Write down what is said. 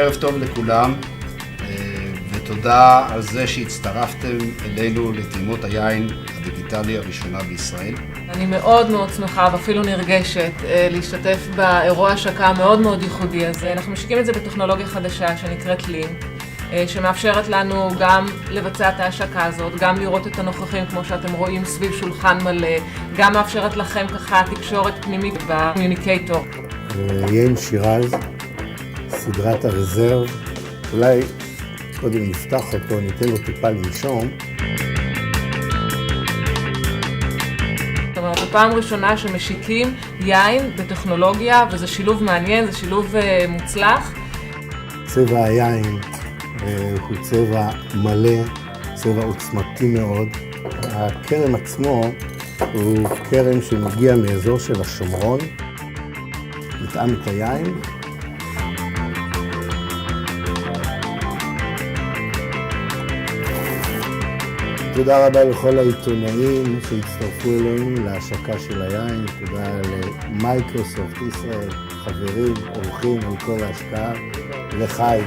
ערב טוב לכולם, ותודה על זה שהצטרפתם אלינו לטעימות היין הדיגיטלי הראשונה בישראל. אני מאוד מאוד שמחה ואפילו נרגשת להשתתף באירוע השקה המאוד מאוד ייחודי הזה. אנחנו משיקים את זה בטכנולוגיה חדשה שנקראת לין, שמאפשרת לנו גם לבצע את ההשקה הזאת, גם לראות את הנוכחים כמו שאתם רואים סביב שולחן מלא, גם מאפשרת לכם ככה תקשורת פנימית בקומיוניקייטור. יין שירז, סדרת הרזרב, אולי קודם נפתח אותו, ניתן לו טיפה לנשום. זאת אומרת, זו פעם ראשונה שמשיקים יין בטכנולוגיה, וזה שילוב מעניין, זה שילוב מוצלח. צבע היין הוא צבע מלא, צבע עוצמתי מאוד. הכרם עצמו הוא כרם שמגיע מאזור של השומרון, נטעם את היין. תודה רבה לכל העיתונאים שהצטרפו אלינו להשקה של היין. תודה למייקרוסופט ישראל, חברים, אורחים על כל ההשקעה. לחיים.